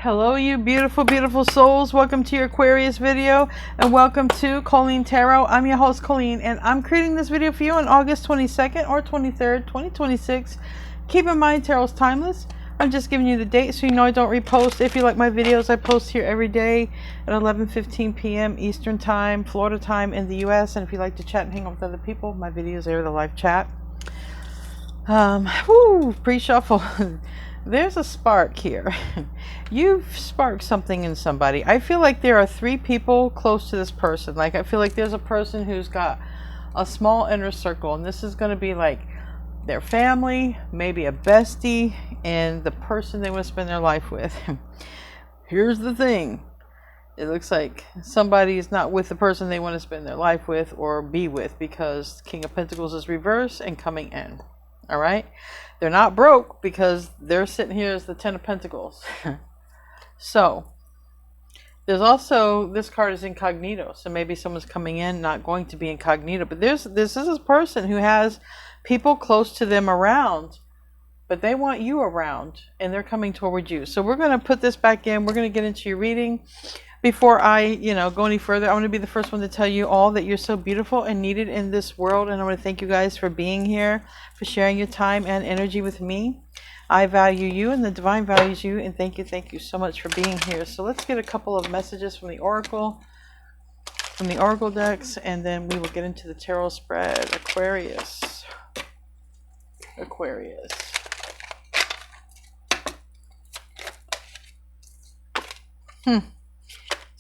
Hello, you beautiful, beautiful souls. Welcome to your Aquarius video and welcome to Colleen Tarot. I'm your host, Colleen, and I'm creating this video for you on August 22nd or 23rd, 2026. Keep in mind, tarot's timeless. I'm just giving you the date so you know I don't repost. If you like my videos, I post here every day at 11:15 p.m. Eastern Time, Florida time in the U.S. And if you like to chat and hang out with other people, my videos are the live chat. Pre-shuffle. There's a spark here. You've sparked something in somebody. I feel like there are three people close to this person. Like, I feel like there's a person who's got a small inner circle, and this is going to be like their family, maybe a bestie, and the person they want to spend their life with. Here's the thing. It looks like somebody is not with the person they want to spend their life with or be with, because King of Pentacles is reversed and coming in. All right. They're not broke because they're sitting here as the Ten of Pentacles. So there's also, this card is incognito. So maybe someone's coming in, not going to be incognito, but this is a person who has people close to them around, but they want you around and they're coming toward you. So we're going to put this back in. We're going to get into your reading. Before I, go any further, I want to be the first one to tell you all that you're so beautiful and needed in this world. And I want to thank you guys for being here, for sharing your time and energy with me. I value you and the divine values you. And thank you so much for being here. So let's get a couple of messages from the Oracle decks, and then we will get into the tarot spread. Aquarius.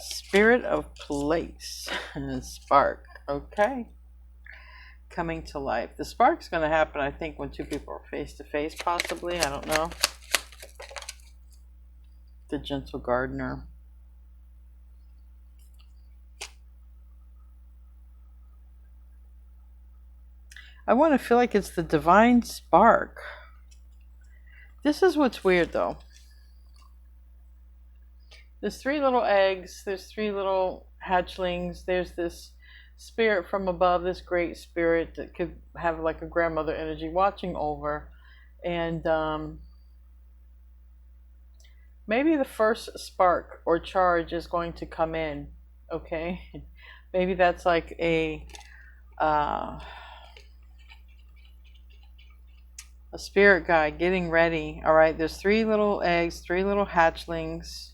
Spirit of place and spark. Okay. Coming to life. The spark's going to happen, I think, when two people are face to face, possibly. I don't know. The gentle gardener. I want to feel like it's the divine spark. This is what's weird, though. There's three little eggs. There's three little hatchlings. There's this spirit from above, this great spirit that could have like a grandmother energy watching over. And maybe the first spark or charge is going to come in. Okay. Maybe that's like a spirit guide getting ready. All right. There's three little eggs, three little hatchlings.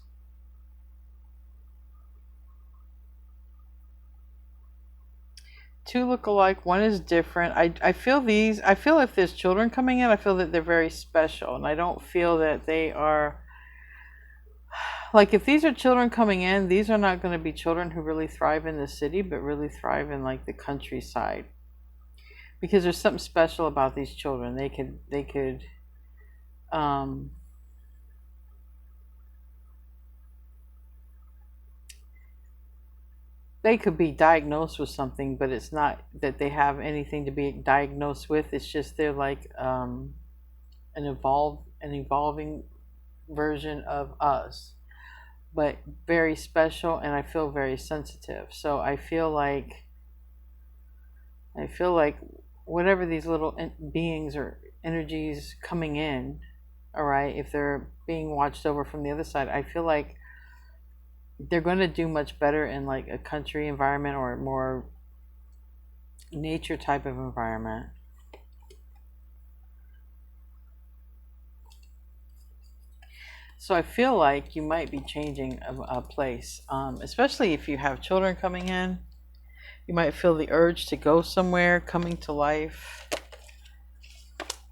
Two look alike, one is different. I feel if there's children coming in, I feel that they're very special, and I don't feel that they are, like, if these are children coming in, these are not going to be children who really thrive in the city, but really thrive in like the countryside, because there's something special about these children. They could be diagnosed with something, but it's not that they have anything to be diagnosed with. It's just they're like an evolving version of us, but very special, and I feel very sensitive. So I feel like whatever these little beings or energies coming in, all right, if they're being watched over from the other side, I feel like they're going to do much better in like a country environment or more nature type of environment. So I feel like you might be changing a place, especially if you have children coming in. You might feel the urge to go somewhere, coming to life.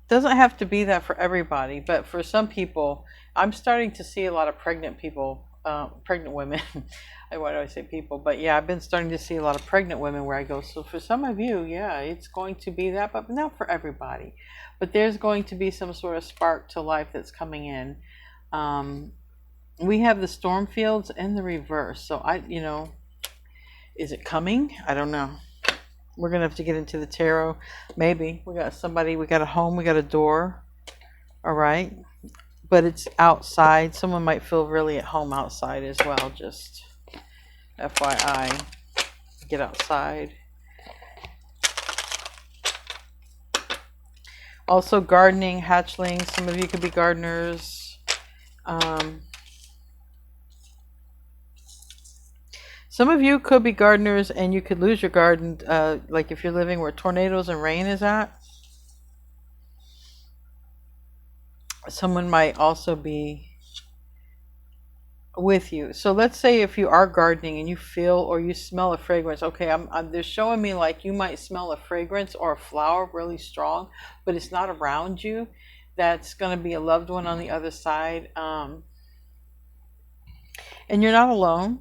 Doesn't have to be that for everybody, but for some people, I'm starting to see a lot of pregnant people. Pregnant women. Why do I say people? But yeah, I've been starting to see a lot of pregnant women where I go. So for some of you, yeah, it's going to be that, but not for everybody. But there's going to be some sort of spark to life that's coming in. We have the storm fields in the reverse. So is it coming? I don't know. We're going to have to get into the tarot. Maybe. We got somebody, we got a home, we got a door. All right. But it's outside. Someone might feel really at home outside as well. Just FYI. Get outside. Also gardening, hatchlings. Some of you could be gardeners. Some of you could be gardeners and you could lose your garden, like if you're living where tornadoes and rain is at. Someone might also be with you. So let's say if you are gardening and you feel or you smell a fragrance. Okay, they're showing me like you might smell a fragrance or a flower really strong, but it's not around you. That's going to be a loved one on the other side. And you're not alone.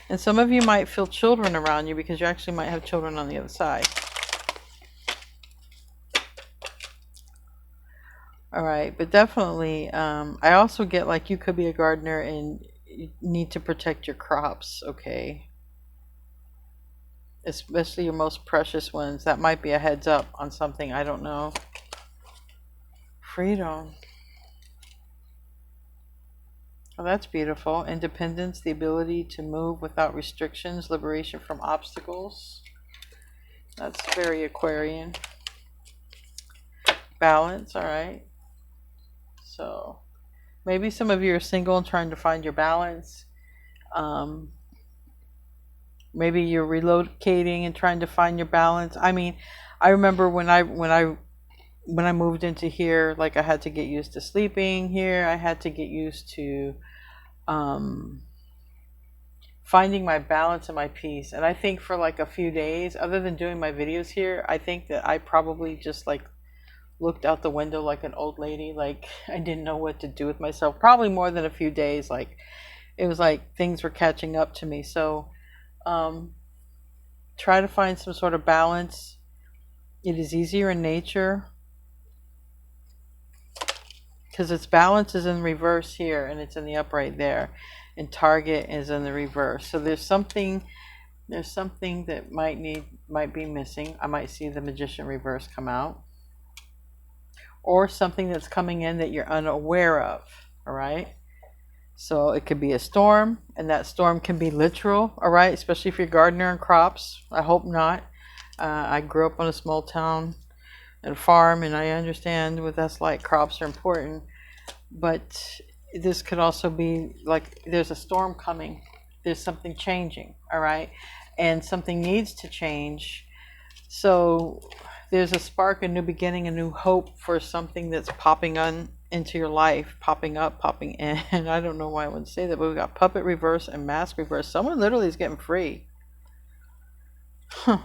And some of you might feel children around you because you actually might have children on the other side. All right, but definitely, I also get like you could be a gardener and you need to protect your crops, okay? Especially your most precious ones. That might be a heads up on something, I don't know. Freedom. Oh, that's beautiful. Independence, the ability to move without restrictions, liberation from obstacles. That's very Aquarian. Balance, all right. So maybe some of you are single and trying to find your balance. Maybe you're relocating and trying to find your balance. I mean, I remember when I moved into here, like I had to get used to sleeping here. I had to get used to finding my balance and my peace. And I think for like a few days, other than doing my videos here, I think that I probably just like looked out the window like an old lady. Like I didn't know what to do with myself. Probably more than a few days. Like it was like things were catching up to me. So try to find some sort of balance. It is easier in nature because its balance is in reverse here and it's in the upright there, and target is in the reverse. So there's something that might be missing. I might see the Magician reverse come out, or something that's coming in that you're unaware of. All right, so it could be a storm, and that storm can be literal. All right, especially if you're gardener and crops. I hope not. I grew up on a small town and farm, and I understand what that's like. Crops are important, but this could also be like there's a storm coming. There's something changing, all right? And something needs to change. So there's a spark, a new beginning, a new hope for something that's popping on into your life, popping up, popping in. I don't know why I would say that, but we got puppet reverse and mask reverse. Someone literally is getting free. Huh.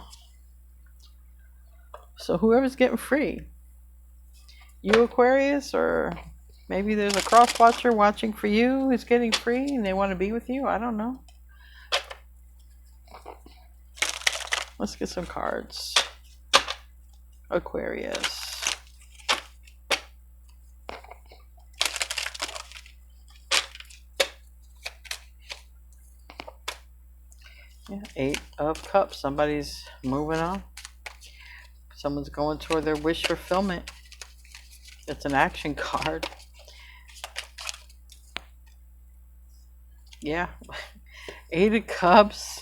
So whoever's getting free, you Aquarius, or maybe there's a cross watcher watching for you who's getting free and they want to be with you. I don't know. Let's get some cards. Aquarius. Yeah, 8 of Cups. Somebody's moving on. Someone's going toward their wish fulfillment. It's an action card. Yeah. 8 of Cups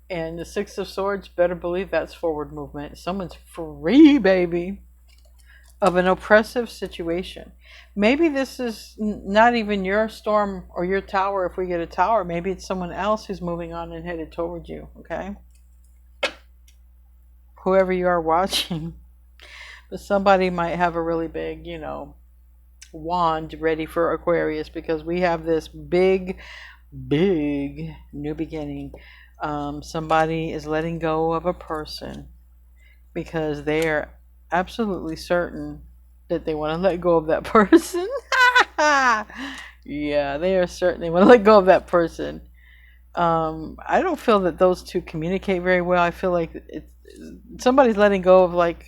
and the 6 of Swords. Better believe that's forward movement. Someone's free, baby, of an oppressive situation. Maybe this is not even your storm or your tower. If we get a tower, maybe it's someone else who's moving on and headed toward you. Okay, whoever you are watching, but somebody might have a really big, wand ready for Aquarius, because we have this big new beginning. Somebody is letting go of a person because they are absolutely certain that they want to let go of that person. Yeah, they are certain they want to let go of that person. I don't feel that those two communicate very well. I feel like somebody's letting go of like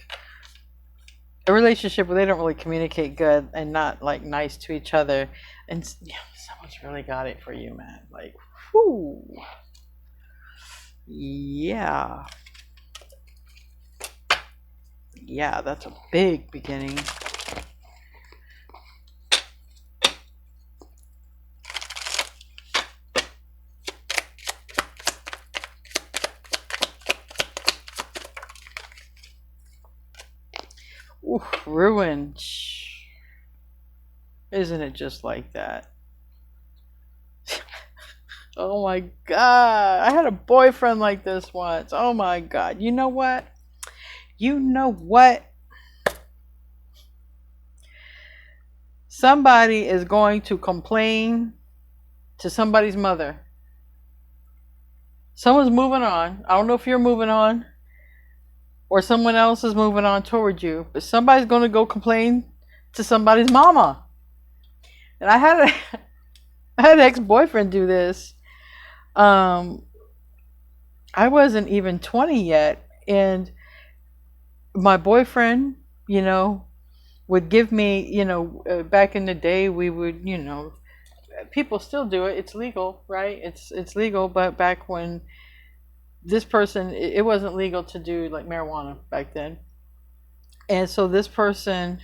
a relationship where they don't really communicate good and not like nice to each other. And yeah, someone's really got it for you, man. Like, whoo. Yeah. Yeah, that's a big beginning. Ooh, ruin. Isn't it just like that? Oh my God. I had a boyfriend like this once. Oh my God. You know what? You know what? Somebody is going to complain to somebody's mother. Someone's moving on. I don't know if you're moving on or someone else is moving on toward you, but somebody's going to go complain to somebody's mama. And I had an ex-boyfriend do this. I wasn't even 20 yet, and my boyfriend, would give me, back in the day, we would, people still do it. It's legal, right? It's legal, but back when this person, it wasn't legal to do like marijuana back then. And so this person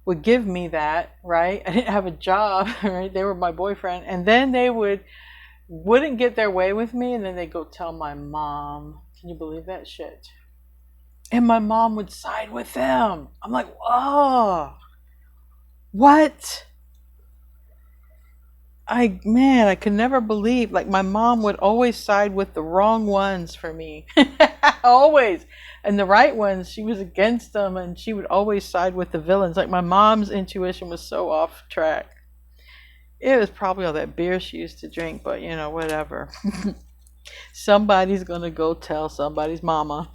would give me that, right? I didn't have a job, right? They were my boyfriend, and then they wouldn't get their way with me, and then they go tell my mom. Can you believe that shit? And my mom would side with them. I'm like, oh, what? I could never believe, like, my mom would always side with the wrong ones for me. Always. And the right ones, she was against them, and she would always side with the villains. Like, my mom's intuition was so off track. It was probably all that beer she used to drink, but whatever. Somebody's gonna go tell somebody's mama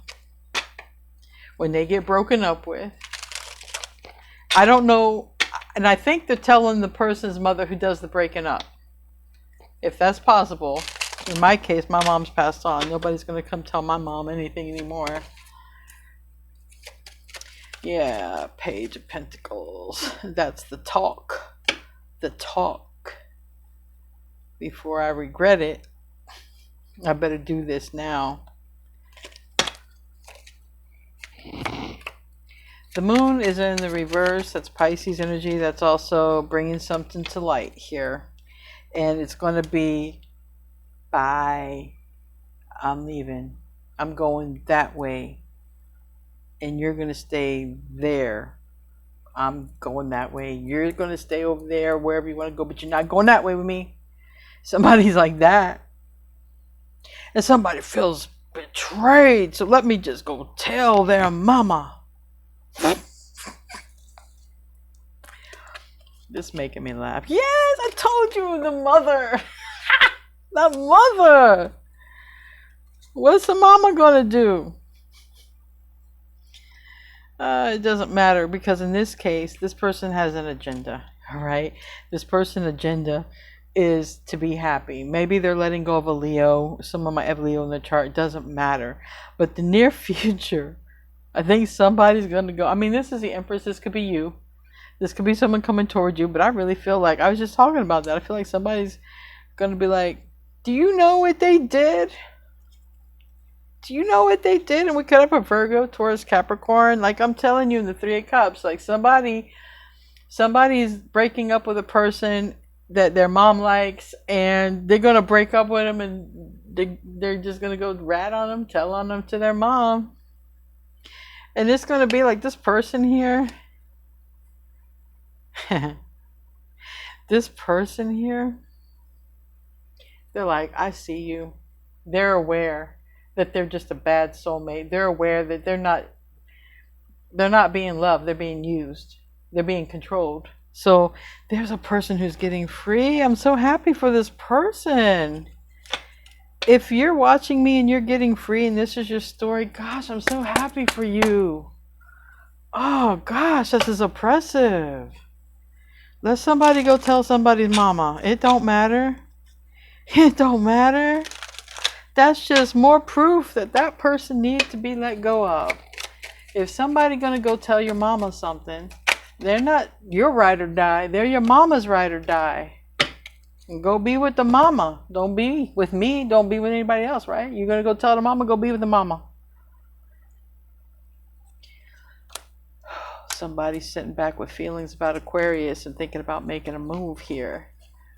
when they get broken up with. I don't know, and I think they're telling the person's mother who does the breaking up. If that's possible. In my case, my mom's passed on. Nobody's gonna come tell my mom anything anymore. Yeah, Page of Pentacles. That's the talk. The talk. Before I regret it, I better do this now. The moon is in the reverse. That's Pisces energy. That's also bringing something to light here. And it's going to be, bye. I'm leaving. I'm going that way. And you're going to stay there. I'm going that way. You're going to stay over there, wherever you want to go, but you're not going that way with me. Somebody's like that. And somebody feels betrayed. So let me just go tell their mama. This making me laugh. Yes, I told you, the mother. The mother. What's the mama gonna do? It doesn't matter, because in this case, this person has an agenda. All right, this person's agenda is to be happy. Maybe they're letting go of a Leo. Someone might have Leo in the chart. It doesn't matter. But the near future, I think somebody's gonna go. I mean, this is the Empress. This could be you. This could be someone coming toward you, but I really feel like, I was just talking about that, I feel like somebody's going to be like, do you know what they did? Do you know what they did? And we could have a Virgo, Taurus, Capricorn. Like, I'm telling you, in the Three of Cups, like, somebody's breaking up with a person that their mom likes, and they're going to break up with them, and they're just going to go rat on them, tell on them to their mom. And it's going to be like this person here. This person here, they're like, I see you. They're aware that they're just a bad soulmate. They're aware that they're not being loved. They're being used. They're being controlled. So there's a person who's getting free. I'm so happy for this person. If you're watching me and you're getting free and this is your story, gosh, I'm so happy for you. Oh gosh, this is oppressive. Let somebody go tell somebody's mama. It don't matter. It don't matter. That's just more proof that that person needs to be let go of. If somebody gonna go tell your mama something, they're not your ride or die. They're your mama's ride or die. And go be with the mama. Don't be with me. Don't be with anybody else, right? You're gonna go tell the mama, go be with the mama. Somebody's sitting back with feelings about Aquarius and thinking about making a move here.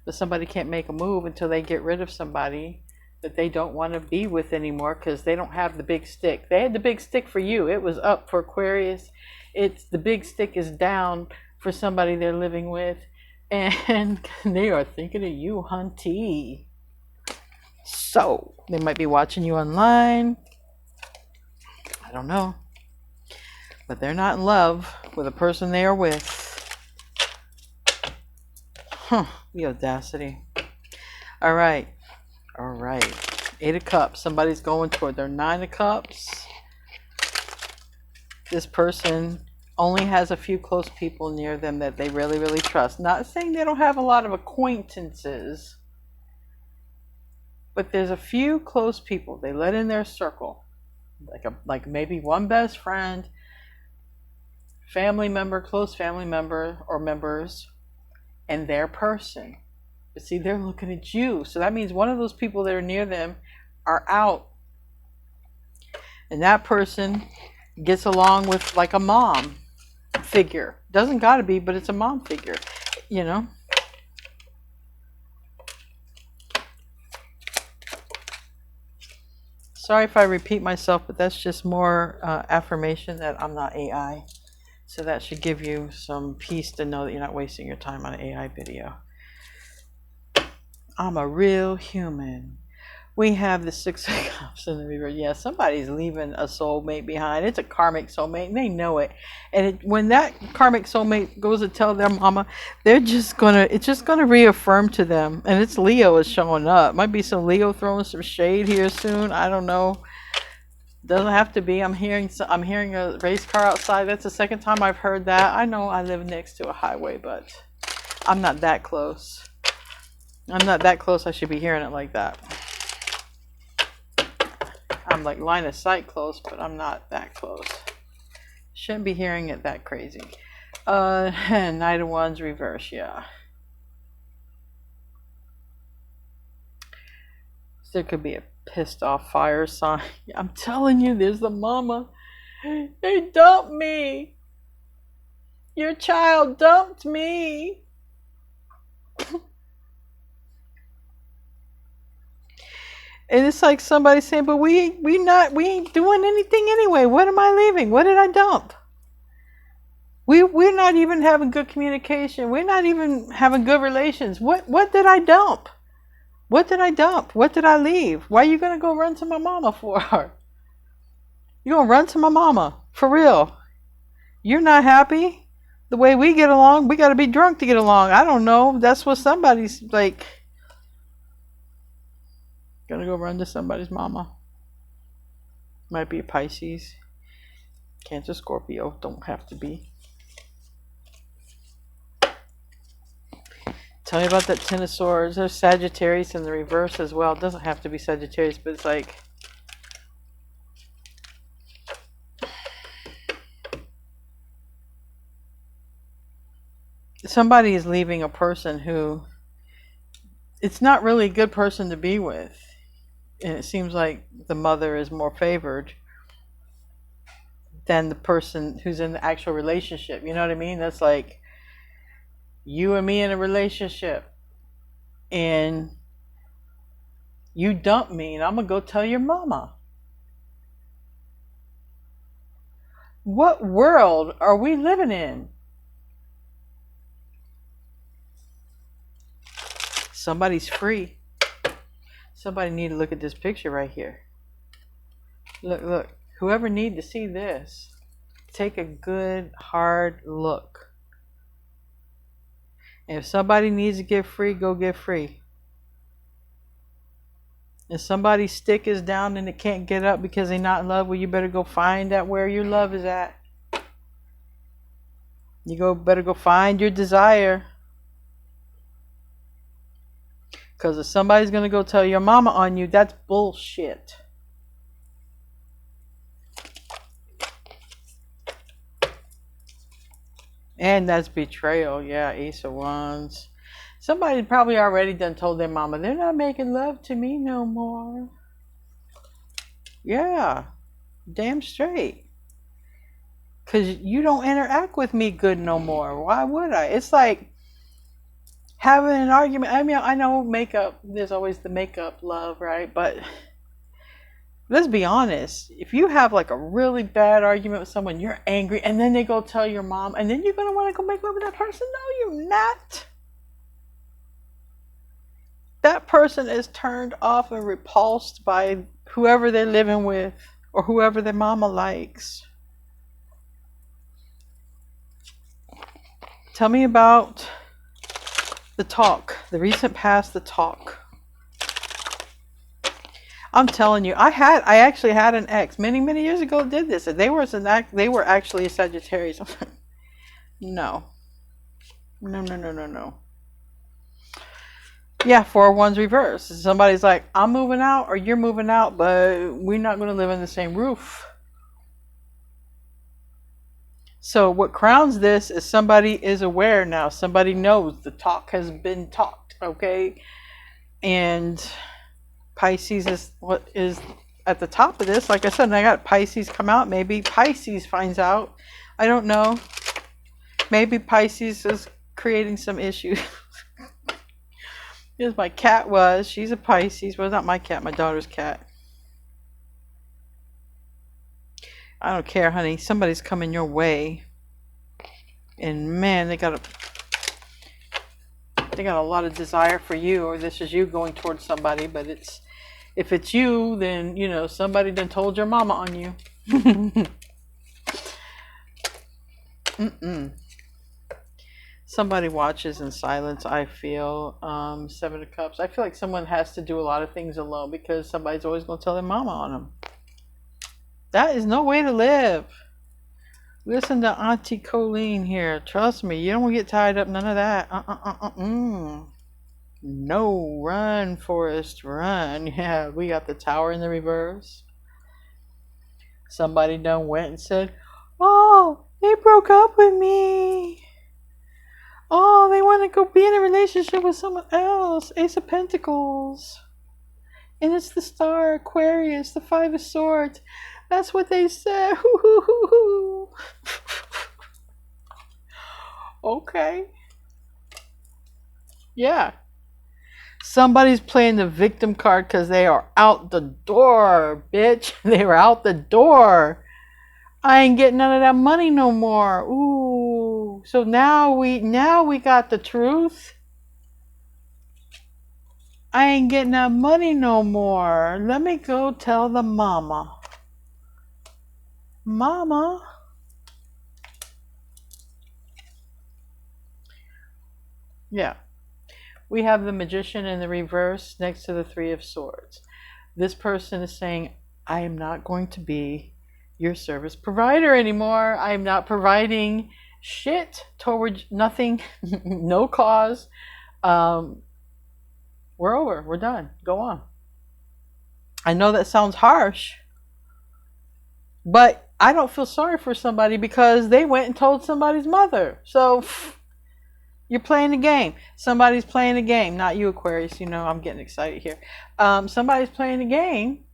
But somebody can't make a move until they get rid of somebody that they don't want to be with anymore, because they don't have the big stick. They had the big stick for you. It was up for Aquarius. The big stick is down for somebody they're living with. And they are thinking of you, hunty. So, they might be watching you online. I don't know. But they're not in love with the person they are with. Huh, the audacity. All right. Eight of Cups. Somebody's going toward their Nine of Cups. This person only has a few close people near them that they really, really trust. Not saying they don't have a lot of acquaintances, but there's a few close people they let in their circle. Like maybe one best friend, family member, close family member or members, and their person. But see, they're looking at you. So that means one of those people that are near them are out. And that person gets along with like a mom figure. Doesn't gotta be, but it's a mom figure, you know. Sorry if I repeat myself, but that's just more affirmation that I'm not AI. So that should give you some peace to know that you're not wasting your time on an AI video. I'm a real human. We have the Six of Cups in the reverse. Yeah, somebody's leaving a soulmate behind. It's a karmic soulmate, and they know it. And when that karmic soulmate goes to tell their mama, it's just gonna reaffirm to them. And it's Leo is showing up. Might be some Leo throwing some shade here soon. I don't know. Doesn't have to be. I'm hearing a race car outside. That's the second time I've heard that. I know I live next to a highway, but I'm not that close. I'm not that close. I should be hearing it like that. I'm like line of sight close, but I'm not that close. Shouldn't be hearing it that crazy. Knight of Wands reverse, yeah. There could be a pissed off fire sign. I'm telling you, there's the mama. They dumped me. Your child dumped me. And it's like somebody saying, but we ain't doing anything anyway. What am I leaving? What did I dump? We're not even having good communication. We're not even having good relations. What did I dump? What did I dump? What did I leave? Why are you gonna go run to my mama for? You gonna run to my mama for real? You're not happy? The way we get along, we gotta be drunk to get along. I don't know. That's what somebody's like. Gonna go run to somebody's mama. Might be a Pisces. Cancer, Scorpio. Don't have to be. Tell me about that Ten of Swords. There's Sagittarius in the reverse as well. It doesn't have to be Sagittarius, but it's like somebody is leaving a person who it's not really a good person to be with. And it seems like the mother is more favored than the person who's in the actual relationship. You know what I mean? That's like you and me in a relationship and you dump me and I'm gonna go tell your mama. What world are we living in? Somebody's free. Somebody need to look at this picture right here. Look. Whoever need to see this, take a good, hard look. And if somebody needs to get free, go get free. If somebody's stick is down and they can't get up because they're not in love, well, you better go find out where your love is at. Better go find your desire. Because if somebody's going to go tell your mama on you, that's bullshit. And that's betrayal. Yeah, Ace of Wands. Somebody probably already done told their mama, they're not making love to me no more. Yeah, damn straight. Because you don't interact with me good no more. Why would I? It's like having an argument. I mean, I know makeup, there's always the makeup love, right? But let's be honest. If you have like a really bad argument with someone, you're angry, and then they go tell your mom, and then you're going to want to go make love with that person? No, you're not. That person is turned off and repulsed by whoever they're living with or whoever their mama likes. Tell me about the talk, the recent past, the talk. I'm telling you, I actually had an ex many years ago did this. They were actually a Sagittarius. No. No. Yeah, 4-1's reverse. Somebody's like, I'm moving out or you're moving out, but we're not going to live in the same roof. So what crowns this is somebody is aware now. Somebody knows the talk has been talked, okay? And Pisces is what is at the top of this. Like I said, I got Pisces come out. Maybe Pisces finds out. I don't know. Maybe Pisces is creating some issues. Here's my cat was. She's a Pisces. Well, not my cat, my daughter's cat. I don't care, honey. Somebody's coming your way. And man, they got a lot of desire for you, or this is you going towards somebody, but if it's you, then you know somebody done told your mama on you. Somebody watches in silence, I feel. 7 of Cups. I feel like someone has to do a lot of things alone because somebody's always going to tell their mama on them. That is no way to live. Listen to Auntie Colleen here. Trust me, you don't get tied up. None of that. No, run, Forrest, run. Yeah, we got the Tower in the reverse. Somebody done went and said, oh, they broke up with me. Oh, they want to go be in a relationship with someone else. Ace of Pentacles. And it's the star, Aquarius, the 5 of Swords. That's what they said. Okay. Yeah. Somebody's playing the victim card because they are out the door, bitch. They were out the door. I ain't getting none of that money no more. Ooh. So now we got the truth. I ain't getting that money no more. Let me go tell the mama. Mama. Yeah. We have the Magician in the reverse next to the 3 of Swords. This person is saying, I am not going to be your service provider anymore. I am not providing shit towards nothing, no cause. We're over. We're done. Go on. I know that sounds harsh, but I don't feel sorry for somebody because they went and told somebody's mother. So you're playing the game. Somebody's playing the game. Not you, Aquarius. You know, I'm getting excited here. Somebody's playing the game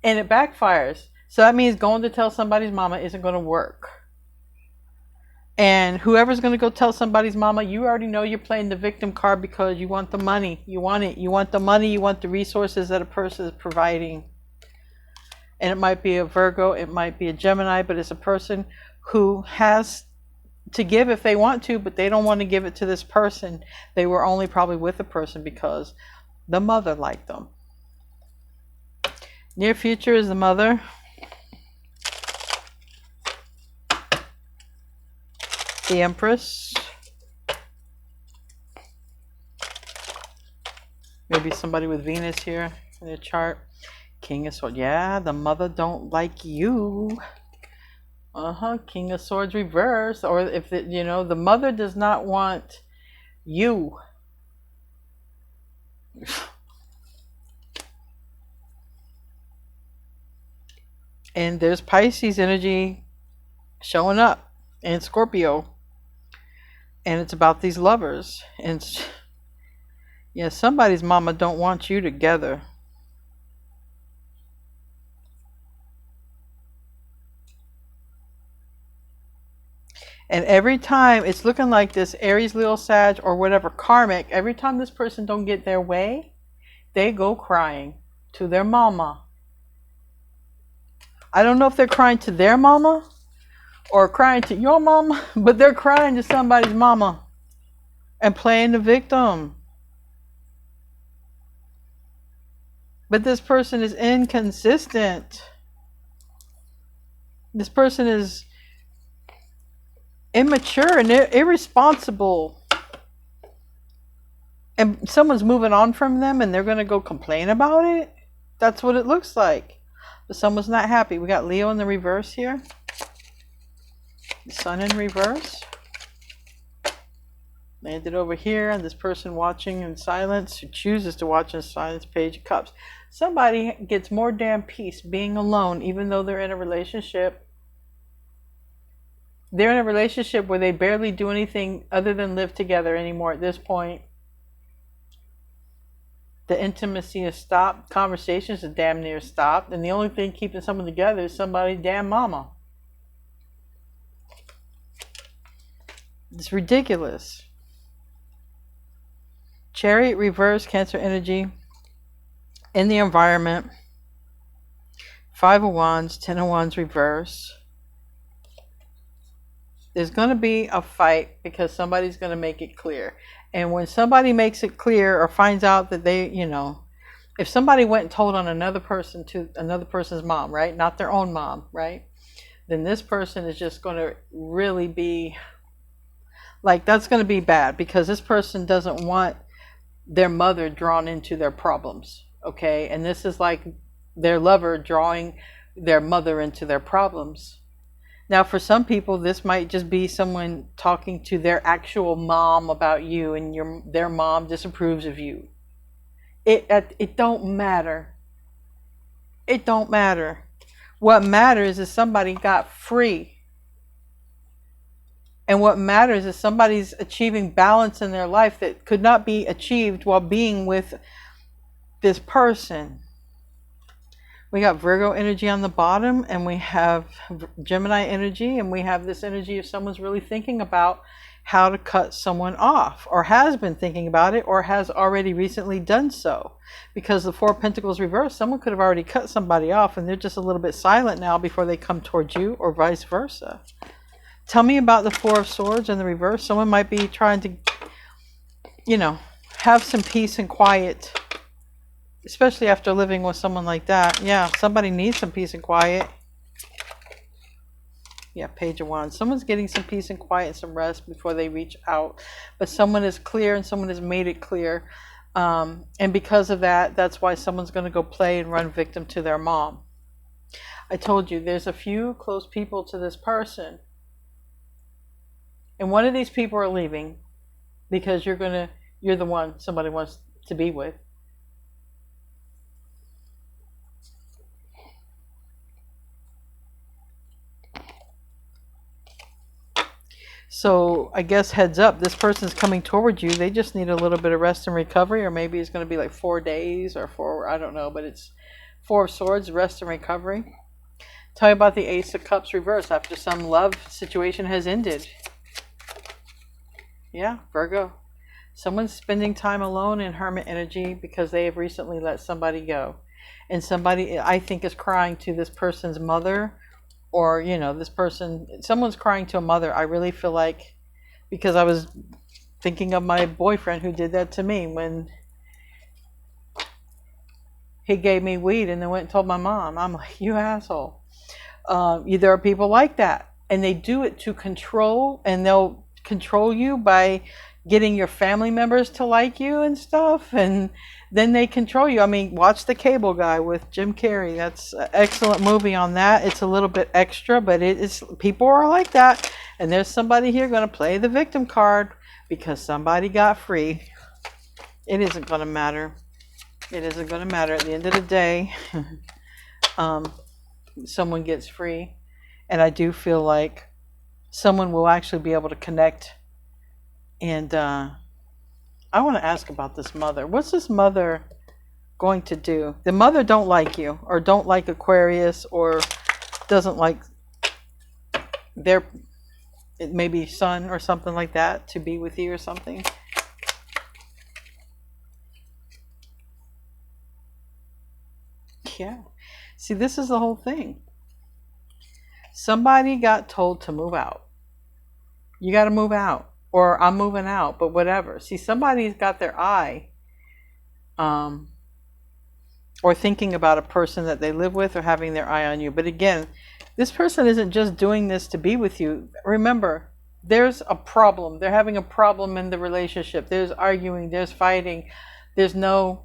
and it backfires. So that means going to tell somebody's mama isn't going to work. And whoever's going to go tell somebody's mama, you already know you're playing the victim card because you want the money. You want it. You want the money. You want the resources that a person is providing. And it might be a Virgo. It might be a Gemini. But it's a person who has to give if they want to, but they don't want to give it to this person. They were only probably with the person because the mother liked them. Near future is the mother. The Empress. Maybe somebody with Venus here in the chart. King of Swords. Yeah, the mother don't like you. King of Swords reverse. Or if it, you know, the mother does not want you. And there's Pisces energy showing up. And Scorpio. And it's about these lovers. And yeah, somebody's mama don't want you together. And every time it's looking like this Aries, Leo, Sag, or whatever, karmic, every time this person don't get their way, they go crying to their mama. I don't know if they're crying to their mama or crying to your mama, but they're crying to somebody's mama and playing the victim. But this person is inconsistent. This person is immature and irresponsible. And someone's moving on from them and they're going to go complain about it. That's what it looks like. But someone's not happy. We got Leo in the reverse here. Sun in reverse. Landed over here, and this person watching in silence, who chooses to watch in silence, Page of Cups. Somebody gets more damn peace being alone, even though they're in a relationship. They're in a relationship where they barely do anything other than live together anymore at this point. The intimacy has stopped. Conversations are damn near stopped. And the only thing keeping someone together is somebody's damn mama. It's ridiculous. Chariot reverse, Cancer energy in the environment. 5 of Wands, 10 of Wands reverse. There's going to be a fight because somebody's going to make it clear. And when somebody makes it clear or finds out that they, if somebody went and told on another person to another person's mom, right? Not their own mom, right? Then this person is just going to really be like, that's going to be bad because this person doesn't want their mother drawn into their problems. Okay. And this is like their lover drawing their mother into their problems. Now, for some people, this might just be someone talking to their actual mom about you, and their mom disapproves of you. It don't matter. It don't matter. What matters is somebody got free. And what matters is somebody's achieving balance in their life that could not be achieved while being with this person. We got Virgo energy on the bottom, and we have Gemini energy, and we have this energy if someone's really thinking about how to cut someone off, or has been thinking about it, or has already recently done so. Because the 4 of Pentacles reversed, someone could have already cut somebody off, and they're just a little bit silent now before they come towards you, or vice versa. Tell me about the 4 of Swords in the reverse. Someone might be trying to, have some peace and quiet. Especially after living with someone like that. Yeah, somebody needs some peace and quiet. Yeah, Page of Wands. Someone's getting some peace and quiet and some rest before they reach out. But someone is clear and someone has made it clear. And because of that, that's why someone's going to go play and run victim to their mom. I told you, there's a few close people to this person. And one of these people are leaving because you're the one somebody wants to be with. So I guess heads up, this person's coming towards you. They just need a little bit of rest and recovery, or maybe it's going to be like 4 days or 4, I don't know, but it's 4 of Swords, rest and recovery. Tell you about the Ace of Cups reverse after some love situation has ended. Yeah, Virgo. Someone's spending time alone in Hermit energy because they have recently let somebody go. And somebody, I think, is crying to this person's mother. Or, this person, someone's crying to a mother. I really feel like, because I was thinking of my boyfriend who did that to me when he gave me weed and then went and told my mom. I'm like, you asshole. There are people like that. And they do it to control, and they'll control you by getting your family members to like you and stuff. And then they control you. I mean, watch The Cable Guy with Jim Carrey. That's an excellent movie on that. It's a little bit extra, but people are like that. And there's somebody here going to play the victim card because somebody got free. It isn't going to matter. It isn't going to matter. At the end of the day, someone gets free. And I do feel like someone will actually be able to connect. And I want to ask about this mother. What's this mother going to do? The mother don't like you, or don't like Aquarius, or doesn't like their maybe son or something like that to be with you or something. Yeah. See, this is the whole thing. Somebody got told to move out. You got to move out. Or I'm moving out, but whatever. See, somebody's got their eye or thinking about a person that they live with or having their eye on you. But again, this person isn't just doing this to be with you. Remember, there's a problem. They're having a problem in the relationship. There's arguing, there's fighting, there's no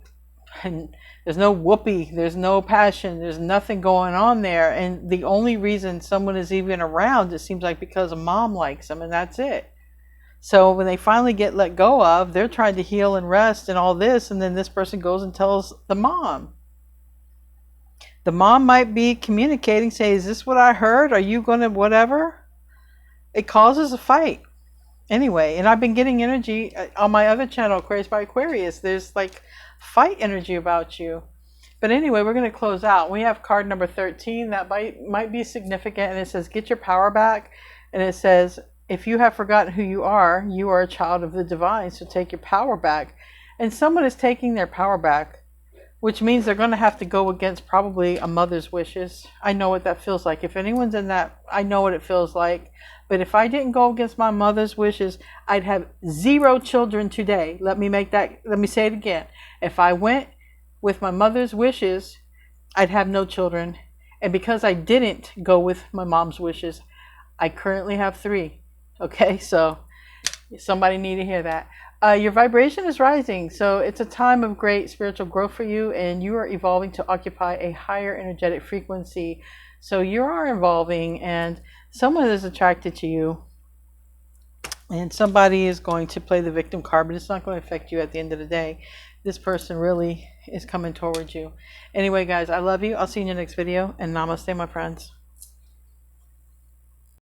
whoopee, there's no passion, there's nothing going on there. And the only reason someone is even around, it seems like, because a mom likes them, and that's it. So when they finally get let go of, they're trying to heal and rest and all this, and then this person goes and tells the mom. The mom might be communicating, say, is this what I heard? Are you going to whatever? It causes a fight. Anyway, and I've been getting energy on my other channel, Aquarius by Aquarius. There's like fight energy about you. But anyway, we're going to close out. We have card number 13 that might be significant, and it says, get your power back. And it says, if you have forgotten who you are a child of the divine, so take your power back. And someone is taking their power back, which means they're going to have to go against probably a mother's wishes. I know what that feels like. If anyone's in that, I know what it feels like. But if I didn't go against my mother's wishes, I'd have 0 children today. Let me say it again. If I went with my mother's wishes, I'd have no children. And because I didn't go with my mom's wishes, I currently have 3. Okay, so somebody need to hear that. Your vibration is rising, so it's a time of great spiritual growth for you, and you are evolving to occupy a higher energetic frequency. So you are evolving, and someone is attracted to you, and somebody is going to play the victim card, but it's not going to affect you at the end of the day. This person really is coming towards you. Anyway, guys, I love you. I'll see you in the next video, and namaste, my friends.